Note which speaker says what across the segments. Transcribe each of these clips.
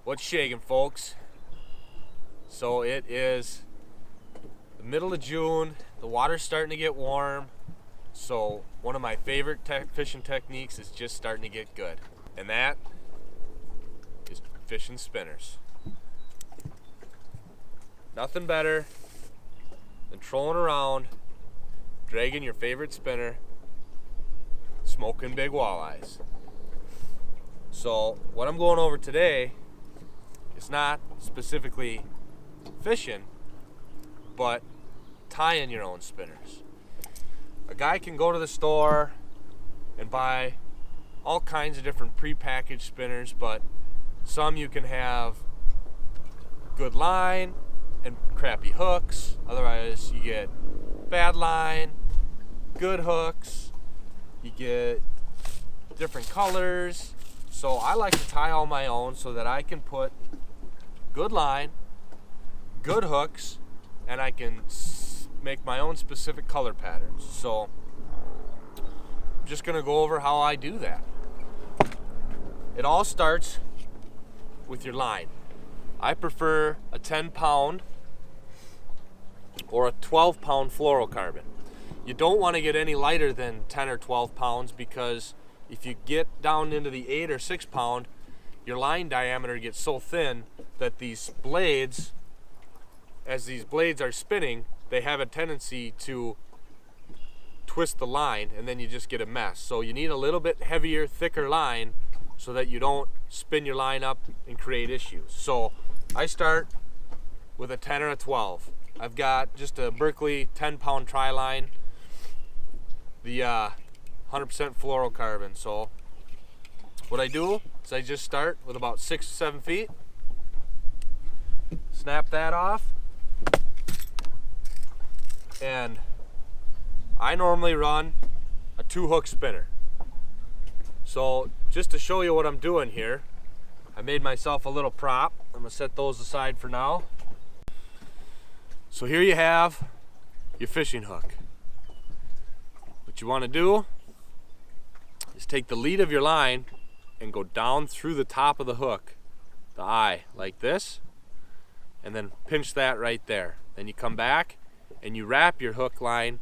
Speaker 1: What's shaking, folks? So it is the middle of June, the water's starting to get warm, so one of my favorite fishing techniques is just starting to get good, and that is fishing spinners. Nothing better than trolling around, dragging your favorite spinner, smoking big walleyes. So what I'm going over today is not specifically fishing, but tying your own spinners. A guy can go to the store and buy all kinds of different pre-packaged spinners, but some you can have good line and crappy hooks. Otherwise you get bad line, good hooks, you get different colors. So I like to tie all my own so that I can put good line, good hooks, and I can make my own specific color patterns. So I'm just gonna go over how I do that. It all starts with your line. I prefer a 10-pound or a 12-pound fluorocarbon. You don't want to get any lighter than 10 or 12 pounds, because if you get down into the 8 or 6 pound, your line diameter gets so thin that these blades, as these blades are spinning, they have a tendency to twist the line, and then you just get a mess. So you need a little bit heavier, thicker line so that you don't spin your line up and create issues. So I start with a 10 or a 12. I've got just a Berkeley 10-pound tri-line, the 100% fluorocarbon. So what I do is I just start with about 6 to 7 feet, snap that off, and I normally run a 2-hook spinner. So just to show you what I'm doing here, I made myself a little prop. I'm gonna set those aside for now. So here you have your fishing hook. What you want to do is take the lead of your line and go down through the top of the hook, the eye, like this, and then pinch that right there. Then you come back and you wrap your hook line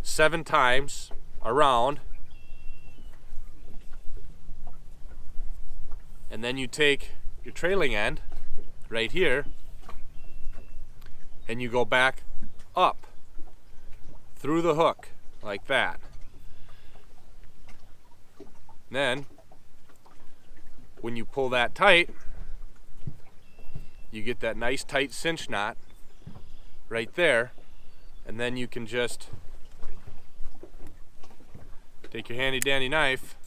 Speaker 1: 7 times around, and then you take your trailing end right here and you go back up through the hook like that. Then when you pull that tight, you get that nice tight cinch knot right there, and then you can just take your handy dandy knife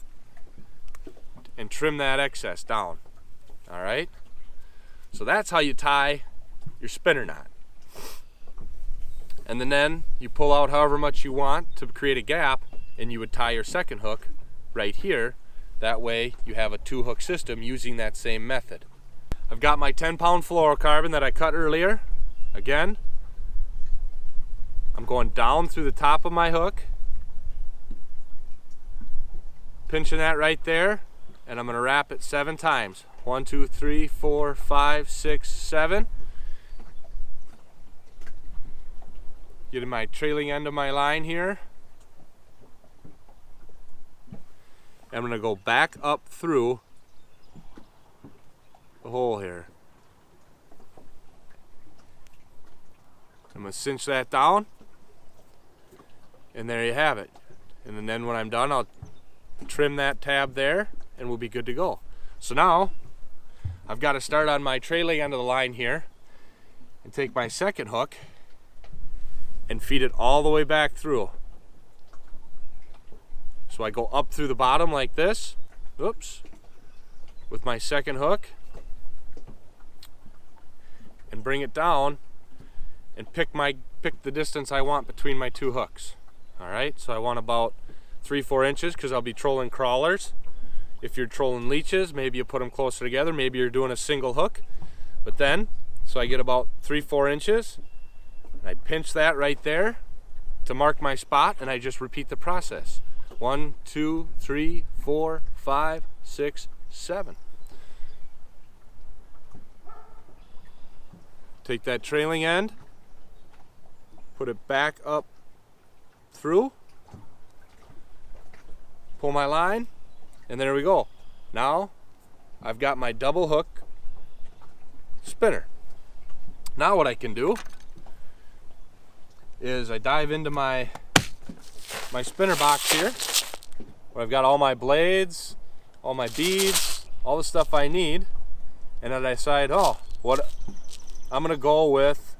Speaker 1: and trim that excess down. All right, so that's how you tie your spinner knot. And then you pull out however much you want to create a gap, and you would tie your second hook right here. That way you have a 2-hook system using that same method. I've got my 10-pound fluorocarbon that I cut earlier. Again, I'm going down through the top of my hook, pinching that right there, and I'm going to wrap it 7 times. 1, 2, 3, 4, 5, 6, 7. Getting my trailing end of my line here. I'm going to go back up through the hole here. I'm going to cinch that down, and there you have it. And then when I'm done, I'll trim that tab there and we'll be good to go. So now I've got to start on my trailing end of the line here and take my second hook and feed it all the way back through. So I go up through the bottom like this, oops, with my second hook, and bring it down and pick the distance I want between my 2 hooks. All right, so I want about 3-4 inches, because I'll be trolling crawlers. If you're trolling leeches, maybe you put them closer together. Maybe you're doing a single hook. But then, so I get about 3-4 inches. I pinch that right there to mark my spot, and I just repeat the process. 1, 2, 3, 4, 5, 6, 7. Take that trailing end, put it back up through, pull my line, and there we go. Now I've got my double hook spinner. Now what I can do is I dive into my spinner box here, where I've got all my blades, all my beads, all the stuff I need, and then I decide, oh, what I'm gonna go with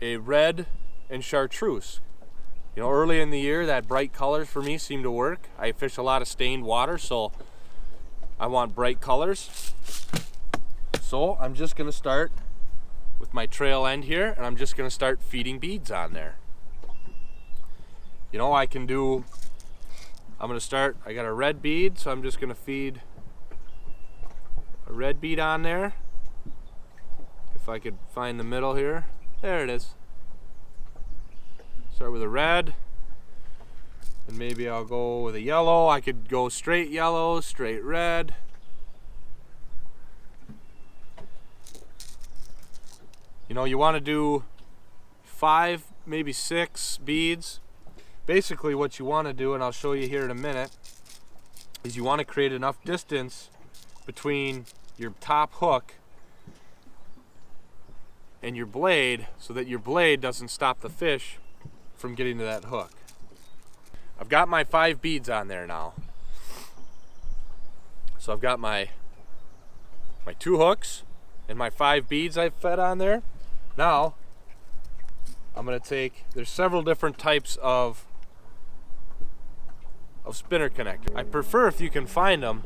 Speaker 1: a red and chartreuse. You know, early in the year, that bright colors for me seem to work. I fish a lot of stained water, so I want bright colors. So I'm just gonna start with my trail end here, and I'm just gonna start feeding beads on there. You know, I got a red bead, so I'm just gonna feed a red bead on there. If I could find the middle here. There it is. Start with a red, and maybe I'll go with a yellow. I could go straight yellow, straight red. You know, you want to do 5, maybe 6 beads. Basically what you want to do, and I'll show you here in a minute, is you want to create enough distance between your top hook and your blade so that your blade doesn't stop the fish from getting to that hook. I've got my 5 beads on there now. So I've got my 2 hooks and my 5 beads I've fed on there. Now I'm going to take, there's several different types of spinner connector. I prefer, if you can find them,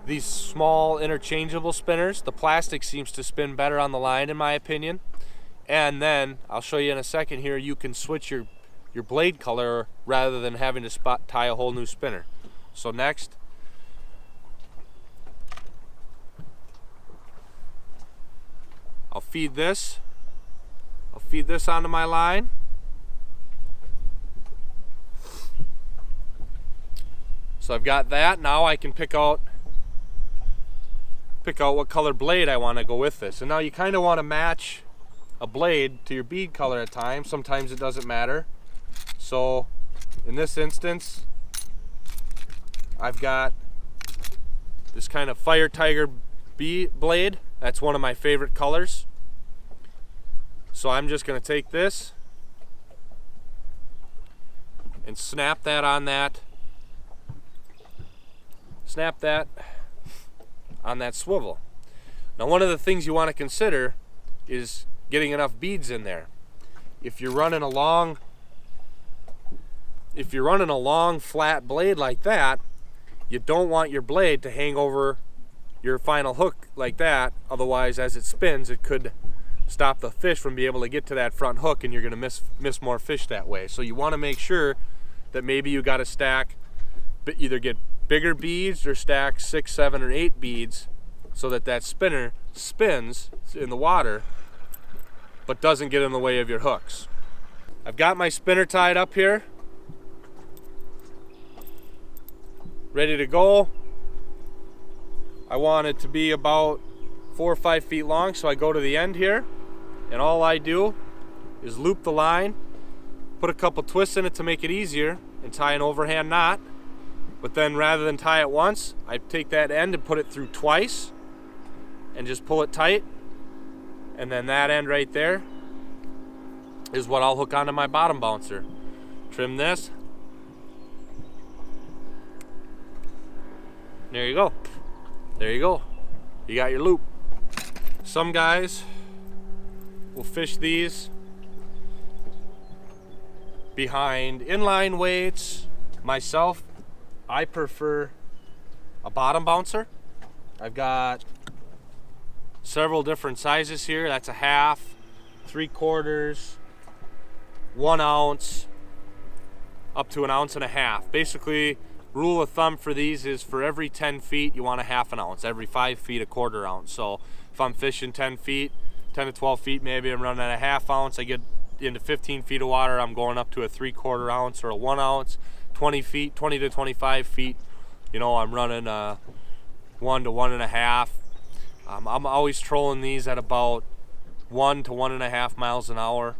Speaker 1: these small interchangeable spinners. The plastic seems to spin better on the line in my opinion. And then I'll show you in a second here, you can switch your blade color rather than having to tie a whole new spinner. So next, I'll feed this onto my line. So I've got that. Now I can pick out what color blade I want to go with this. And now you kind of want to match a blade to your bead color at times. Sometimes it doesn't matter. So in this instance, I've got this kind of Fire Tiger blade. That's one of my favorite colors. So I'm just going to take this and snap that on that swivel. Now one of the things you want to consider is getting enough beads in there. If you're running a long flat blade like that, you don't want your blade to hang over your final hook like that. Otherwise, as it spins, it could stop the fish from being able to get to that front hook, and you're going to miss more fish that way. So you want to make sure that maybe you got to stack, either get bigger beads or stack 6, 7, or 8 beads so that spinner spins in the water but doesn't get in the way of your hooks. I've got my spinner tied up here, ready to go. I want it to be about 4 or 5 feet long, so I go to the end here, and all I do is loop the line, put a couple twists in it to make it easier, and tie an overhand knot. But then rather than tie it once, I take that end and put it through twice and just pull it tight. And then that end right there is what I'll hook onto my bottom bouncer. Trim this. There you go. There you go. You got your loop. Some guys will fish these behind inline weights. Myself, I prefer a bottom bouncer. I've got several different sizes here. That's a 1/2, 3/4, 1 ounce, up to 1.5 ounces. Basically, rule of thumb for these is for every 10 feet, you want a 1/2 ounce. Every 5 feet, 1/4 ounce. So if I'm fishing 10 feet, 10 to 12 feet, maybe I'm running at a 1/2 ounce. I get into 15 feet of water, I'm going up to a 3/4 ounce or a 1 ounce. 20 feet, 20 to 25 feet, you know, I'm running 1 to 1.5. I'm always trolling these at about 1 to 1.5 miles an hour.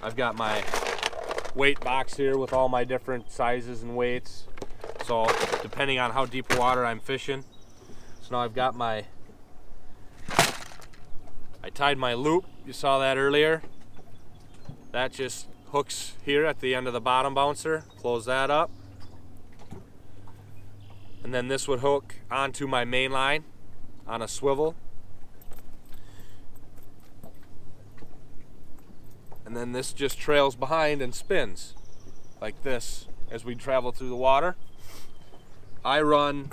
Speaker 1: I've got my weight box here with all my different sizes and weights. So depending on how deep water I'm fishing. So now I've got I tied my loop, you saw that earlier. That just hooks here at the end of the bottom bouncer. Close that up. And then this would hook onto my main line on a swivel. And then this just trails behind and spins like this as we travel through the water. I run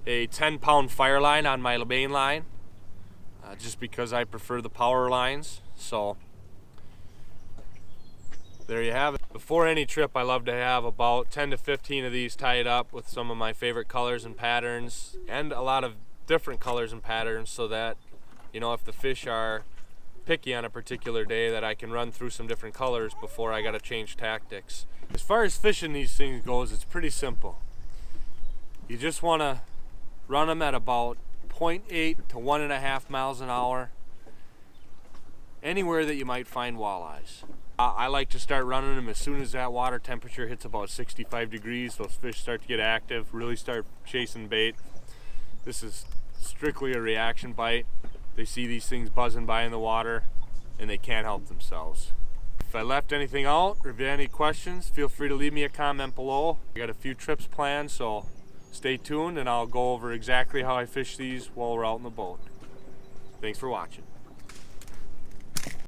Speaker 1: a 10-pound fire line on my main line just because I prefer the power lines. So there you have it. Before any trip, I love to have about 10 to 15 of these tied up with some of my favorite colors and patterns, and a lot of different colors and patterns, so that, you know, if the fish are picky on a particular day, that I can run through some different colors before I gotta change tactics. As far as fishing these things goes, it's pretty simple. You just wanna run them at about 0.8 to 1.5 miles an hour, anywhere that you might find walleyes. I like to start running them as soon as that water temperature hits about 65 degrees. Those fish start to get active, really start chasing bait. This is strictly a reaction bite. They see these things buzzing by in the water and they can't help themselves. If I left anything out or if you have any questions, feel free to leave me a comment below. I got a few trips planned, so stay tuned and I'll go over exactly how I fish these while we're out in the boat. Thanks for watching.